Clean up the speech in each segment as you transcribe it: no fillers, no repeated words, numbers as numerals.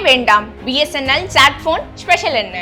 வேண்டாம். BSNL chat phone special என்ன?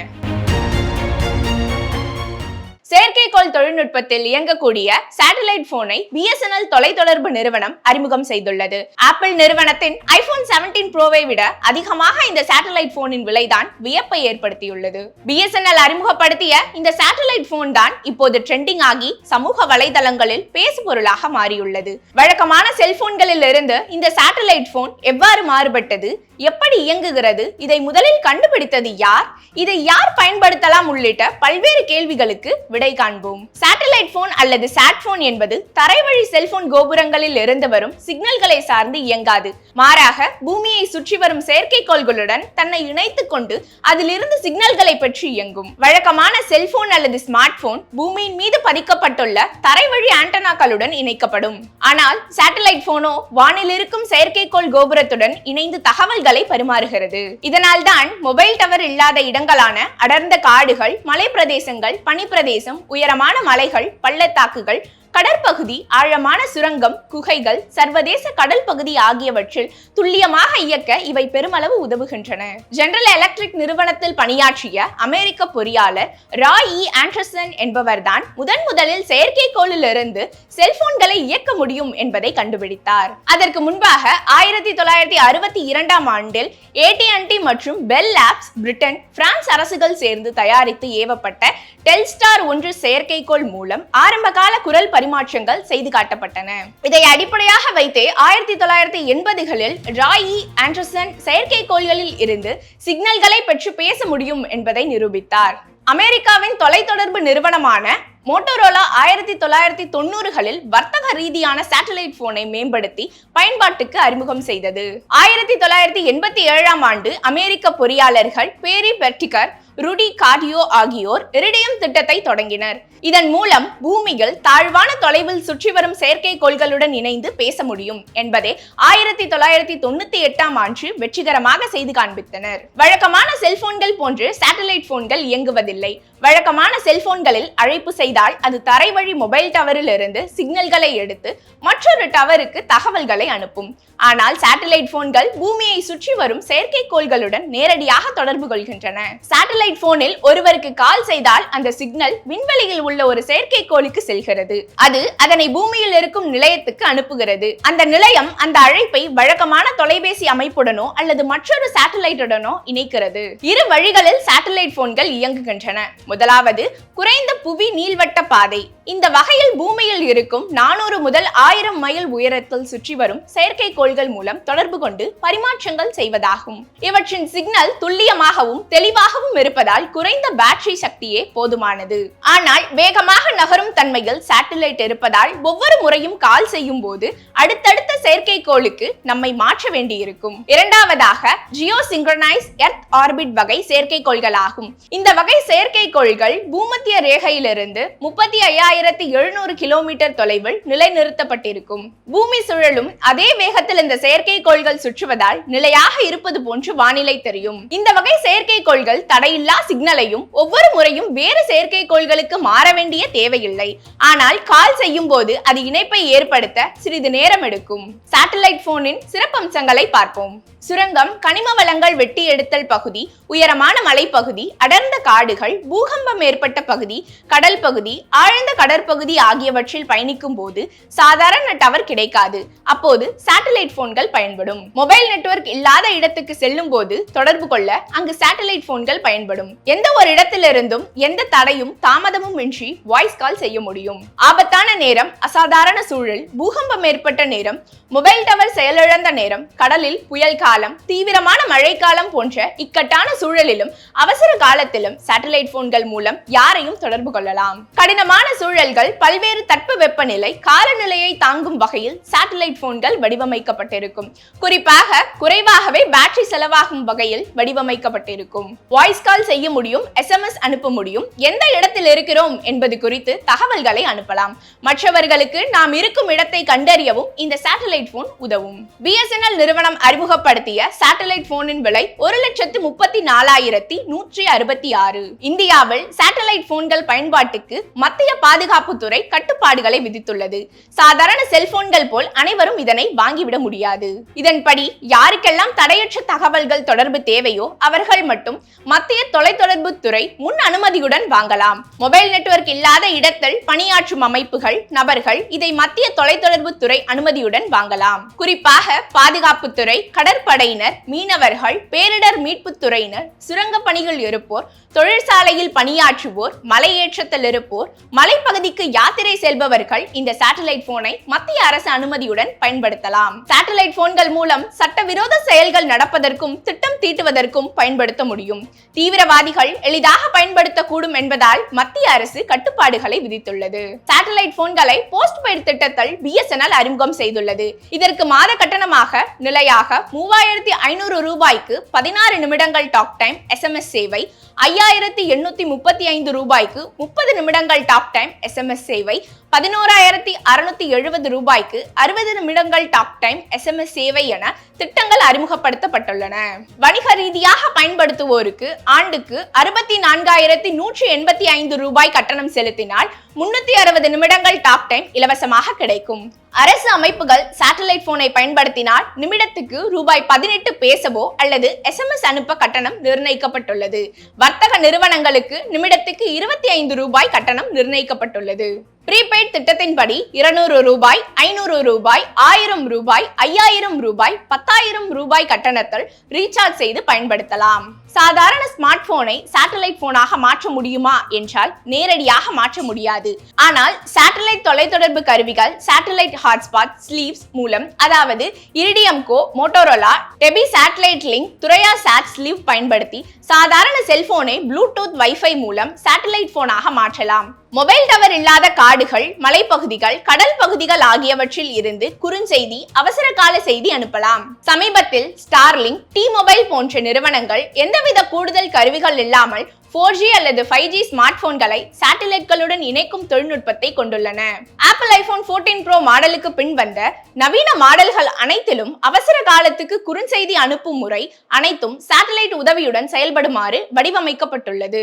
செயற்கைக்கோள் தொழில்நுட்பத்தில் இயங்கக்கூடிய சேட்டலைட் போனை BSNL தொலைத்தொடர்பு நிறுவனம் அறிமுகம் செய்துள்ளது. ஆப்பிள் நிறுவனத்தின் iPhone 17 Proவை விட அதிகமாக இந்த சேட்டலைட் போனின் விலைதான் வியப்பை ஏற்படுத்தியுள்ளது. BSNL அறிமுகப்படுத்திய இந்த சேட்டலைட் போன் தான் இப்போது ட்ரெண்டிங் ஆகி சமூக வலைதளங்களில் பேசுபொருளாக மாறியுள்ளது. வழக்கமான செல்போன்களில் இருந்து இந்த சேட்டலைட் போன் எவ்வாறு மாறுபட்டது, எப்படி இயங்குகிறது, இதை முதலில் கண்டுபிடித்தது யார், இதை யார் பயன்படுத்தலாம் உள்ளிட்ட பல்வேறு கேள்விகளுக்கு விடை காண்போம். சேட்டலைட் போன் அல்லது சாட் போன் என்பது தரைவழி செல்போன் கோபுரங்களில் இருந்து வரும் சிக்னல்களை சார்ந்து இயங்காது. மாறாக பூமியை சுற்றி வரும் செயற்கைக்கோள்களுடன் தன்னை இணைத்துக் கொண்டு அதிலிருந்து சிக்னல்களை பெற்று இயங்கும். வழக்கமான செல்போன் அல்லது ஸ்மார்ட் போன் பூமியின் மீது பதிக்கப்பட்டுள்ள தரைவழி ஆண்டனாக்களுடன் இணைக்கப்படும். ஆனால் சேட்டலைட் போனோ வானில் இருக்கும் செயற்கைக்கோள் கோபுரத்துடன் இணைந்து தகவல்களை பரிமாறுகிறது. இதனால் தான் மொபைல் டவர் இல்லாத இடங்களான அடர்ந்த காடுகள், மலை பிரதேசங்கள், பனி பிரதேசம், உயரமான மலைகள், பள்ளத்தாக்குகள், கடற்பகுதி, ஆழமான சுரங்கம், குகைகள், சர்வதேச கடல் பகுதி ஆகியவற்றில் துல்லியமாக இயக்க இவை பெருமளவு உதவுகின்றன. ஜெனரல் எலக்ட்ரிக் நிறுவனத்தில் பணியாற்றிய அமெரிக்க பொறியாளர் ராய் இ. ஆண்டர்சன் என்பவர்தான் முதலில் செயற்கைக்கோளில் இருந்து செல்போன்களை இயக்க முடியும் என்பதை கண்டுபிடித்தார். அதற்கு முன்பாக 1962ஆம் ஆண்டில் AT&T மற்றும் பெல் லேப்ஸ் பிரிட்டன், பிரான்ஸ் அரசுகள் சேர்ந்து தயாரித்து ஏவப்பட்ட டெல்ஸ்டார் 1 செயற்கைக்கோள் மூலம் ஆரம்பகால குரல் பரிமாற்றங்கள் செய்து காட்டப்பட்டன. இதை அடிப்படையாக வைத்தே 1980களில் ராய் இ. ஆண்டர்சன் செயற்கைக்கோள்களில் இருந்து சிக்னல்களை பெற்று பேச முடியும் என்பதை நிரூபித்தார். அமெரிக்காவின் தொலைத்தொடர்பு நிறுவனமான மோட்டோரோலா 1990களில் வர்த்தக ரீதியான சேட்டலைட் போனை மேம்படுத்தி பயன்பாட்டுக்கு அறிமுகம் செய்தது. 1987ஆம் ஆண்டு அமெரிக்க பொறியாளர்கள் பேரி பெர்டிகர், ருடி கார்டியோ ஆகியோர் இரிடியம் திட்டத்தை தொடங்கினர். இதன் மூலம் பூமியில் தாழ்வான தொலைவில் சுற்றி வரும் செயற்கைக்கோள்களுடன் இணைந்து பேச முடியும் என்பதை 1998ஆம் ஆண்டு வெற்றிகரமாக செய்து காண்பித்தனர். வழக்கமான செல்போன்கள் போன்று சேட்டலைட் போன்கள் இயங்குவதில்லை. வழக்கமான செல்போன்களில் அழைப்பு செய்தால் அது தரைவழி மொபைல் டவரில் இருந்து சிக்னல்களை எடுத்து மற்றொரு டவருக்கு தகவல்களை அனுப்பும். ஆனால் சேட்டலைட் போன்கள் பூமியை சுற்றி வரும் செயற்கைக்கோள்களுடன் நேரடியாக தொடர்பு கொள்கின்றன. சேட்டலைட் போனில் ஒருவருக்கு கால் செய்தால் அந்த சிக்னல் விண்வெளியில் உள்ள ஒரு செயற்கைக்கோளுக்கு செல்கிறது. அது அதனை பூமியில் இருக்கும் நிலையத்துக்கு அனுப்புகிறது. அந்த நிலையம் அந்த அழைப்பை வழக்கமான தொலைபேசி அமைப்புடனோ அல்லது மற்றொரு சேட்டலைட்டுடனோ இணைக்கிறது. இரு வழிகளில் சேட்டலைட் போன்கள் இயங்குகின்றன. முதலாவது குறைந்த புவி நீள்வட்ட பாதை. இந்த வகையில் பூமியில் இருக்கும் 400 முதல் 1000 மைல் உயரத்தில் சுற்றி வரும் செயற்கைக்கோள்கள் மூலம் தொடர்பு கொண்டு பரிமாற்றங்கள் செய்வதாகும். இவற்றின் சிக்னல் துல்லியமாகவும் தெளிவாகவும் இருப்பதால் குறைந்த பேட்டரி சக்தியே போதுமானது. ஆனால் வேகமாக நகரும் தன்மையில் சேட்டலைட் இருப்பதால் ஒவ்வொரு முறையும் கால் செய்யும் போது அடுத்தடுத்த செயற்கைக்கோளுக்கு நம்மை மாற்ற வேண்டியிருக்கும். இரண்டாவதாக ஜியோ சிங்க்ரனைஸ் எர்த் ஆர்பிட் வகை செயற்கைக்கோள்கள் ஆகும். இந்த வகை செயற்கைக்கோள்கள் பூமத்திய ரேகையிலிருந்து 35,700 கிலோமீட்டர் தொலைவில் நிலைநிறுத்தப்பட்டிருக்கும். பூமி சுழலும் அதே வேகத்தில் இந்த செயற்கைக்கோள்கள் சுற்றுவதால் நிலையாக இருப்பது போன்று வானிலை தெரியும். இந்த வகை செயற்கைக்கோள்கள் தடையில்லா சிக்னலையும் ஒவ்வொரு முறையும் வேறு செயற்கைக்கோள்களுக்கு மாற வேண்டிய தேவையில்லை. ஆனால் கால் செய்யும் போது அது இணைப்பை ஏற்படுத்த சிறிது நேரம் எடுக்கும். சேட்டலைட் போனின் சிறப்பம்சங்களை பார்ப்போம். சுரங்கம், கனிம வளங்கள் வெட்டி எடுத்தல் பகுதி, உயரமான மலைப்பகுதி, அடர்ந்த காடுகள், பூகம்பம் ஏற்பட்ட பகுதி, கடல் பகுதி, ஆழ்ந்த கடற்பகுதி ஆகியவற்றில் பயணிக்கும் போது சாதாரண டவர் கிடைக்காது. அப்போது சேட்டலைட் போன்கள் பயன்படும். மொபைல் நெட்வொர்க் இல்லாத இடத்துக்கு செல்லும் போது தொடர்பு கொள்ள அங்கு சேட்டலைட் போன்கள் பயன்படும். எந்த ஒரு இடத்திலிருந்தும் எந்த தடையும் தாமதமும் இன்றி வாய்ஸ் கால் செய்ய முடியும். ஆபத்தான நேரம், அசாதாரண சூழல், பூகம்பம் ஏற்பட்ட நேரம், மொபைல் டவர் செயலிழந்த நேரம், கடலில் புயல் காலம், தீவிரமான மழைக்காலம் போன்ற இக்கட்டான சூழலிலும் அவசர காலத்திலும் சேட்டலைட் போன்கள் மூலம் யாரையும் தொடர்பு கொள்ளலாம். கடினமான சூழல்கள், பல்வேறு தட்பவெப்பநிலை, காலநிலையை தாங்கும் வகையில் சேட்டலைட் போன்கள் வடிவமைக்கப்பட்டிருக்கும். குறிப்பாக குறைவாகவே பேட்டரி செலவாகும் வகையில் வடிவமைக்கப்பட்டிருக்கும். வாய்ஸ் கால் கால் செய்ய முடியும், SMS அனுப்ப முடியும், எந்த இடத்தில் இருக்கிறோம் என்பது குறித்து தகவல்களை அனுப்பலாம். மற்றவர்களுக்கு நாம் இருக்கும் இடத்தை கண்டறியவும் இந்த சேட்டலைட் போன் உதவும். BSNL நிறுவனம் அறிமுகப்படுத்திய சேட்டலைட் போனின் விலை 1,34,166. இந்தியாவில் சேட்டலைட் போன்கள் பயன்பாட்டுக்கு மத்திய பாதுகாப்புத்துறை கட்டுப்பாடுகளை விதித்துள்ளது. சாதாரண செல்போன்கள் போல் அனைவரும் இதனை வாங்கிவிட முடியாது. இதன்படி யாருக்கெல்லாம் தடையற்ற தகவல்கள் தொடர்பு தேவையோ அவர்கள் மட்டும் மத்திய தொலைத்தொடர்பு துறை முன் அனுமதியுடன் வாங்கலாம். மொபைல் நெட்வொர்க் இல்லாத இடத்தில் பணியாற்றும் அமைப்புகள், நபர்கள் இதை மத்திய தொலைத்தொடர்பு துறை அனுமதியுடன் வாங்கலாம். குறிப்பாக பாதுகாப்புத்துறை, கடற்படையினர், மீனவர்கள், பேரிடர் மீட்பு துறையினர், சுரங்க பணிகள் இருப்போர், தொழிற்சாலையில் பணியாற்றுவோர், மலையேற்றத்தில் இருப்போர், மலைப்பகுதிக்கு யாத்திரை செல்பவர்கள் இந்த சேட்டலைட் போனை மத்திய அரசு அனுமதியுடன் பயன்படுத்தலாம். சேட்டலைட் போன்கள் மூலம் சட்டவிரோத செயல்கள் நடப்பதற்கும் திட்டம் தீட்டுவதற்கும் பயன்படுத்த முடியும். தீவிரவாதிகள் எளிதாக பயன்படுத்தக்கூடும் என்பதால் மத்திய அரசு கட்டுப்பாடுகளை விதித்துள்ளது. சேட்டலைட் போன்களை போஸ்ட் பெய்ட் திட்டத்தில் BSNL அறிமுகம் செய்துள்ளது. இதற்கு மாத கட்டணமாக நிலையாக 3,500 ரூபாய்க்கு 16 நிமிடங்கள் டாக் டைம் SMS சேவை, 5,835 ரூபாய்க்கு 30 நிமிடங்கள் டாக் டைம் SMS சேவை, 11,670 ரூபாய்க்கு 60 நிமிடங்கள் டாக் டைம் SMS சேவை என திட்டங்கள் அறிமுகப்படுத்தப்பட்டுள்ளன. வணிக ரீதியாக பயன்படுத்துவோருக்கு ஆண்டுக்கு 64,185 ரூபாய் கட்டணம் செலுத்தினால் 360 நிமிடங்கள் டாக் டைம் இலவசமாக கிடைக்கும். அரசு அமைப்புகள் சேட்டலைட் போனை பயன்படுத்தினால் நிமிடத்துக்கு ரூபாய் 18 பேசவோ அல்லது SMS அனுப்ப கட்டணம் நிர்ணயிக்கப்பட்டுள்ளது. வர்த்தக நிறுவனங்களுக்கு நிமிடத்துக்கு 25 ரூபாய் கட்டணம் நிர்ணயிக்கப்பட்டுள்ளது. ப்ரீபெய்ட் திட்டத்தின்படி 200 ரூபாய், 500 ரூபாய், 1000 ரூபாய், 5000 ரூபாய், 10,000 ரூபாய் கட்டணத்தில் ரீசார்ஜ் செய்து பயன்படுத்தலாம். சாதாரண ஸ்மார்ட் போனை சேட்டலைட் போனாக மாற்ற முடியுமா என்றால் நேரடியாக மாற்ற முடியாது. ஆனால் சேட்டலைட் தொலைத்தொடர்பு கருவிகள் சேட்டலைட் ஹாட்ஸ்பாட் ஸ்லீவ்ஸ் மூலம், அதாவது இரிடியம் கோ, மோட்டோரோலா, டெபி satellite link, Thuraya sat sleeve பயன்படுத்தி சாதாரண செல்போனை ப்ளூடூத் வைஃபை மூலம் சேட்டலைட் போனாக மாற்றலாம். மொபைல் டவர் இல்லாத காடுகள், மலைப்பகுதிகள், கடல் பகுதிகள் ஆகியவற்றில் இருந்து குறுஞ்செய்தி, அவசர கால செய்தி அனுப்பலாம். சமீபத்தில் ஸ்டார்லிங்க், T-Mobile போன்ற நிறுவனங்கள் எந்தவித கூடுதல் கருவிகள் இல்லாமல் 4G அல்லது 5G ஸ்மார்ட் போன்களை சேட்டலைட்களுடன் இணைக்கும் தொழில்நுட்பத்தை கொண்டுள்ளன. ஆப்பிள் iPhone 14 Pro மாடலுக்கு பின் வந்த நவீன மாடல்கள் அனைத்திலும் அவசர காலத்துக்கு குறுஞ்செய்தி அனுப்பும் முறை அனைத்தும் சேட்டலைட் உதவியுடன் செயல்படுமாறு வடிவமைக்கப்பட்டுள்ளது.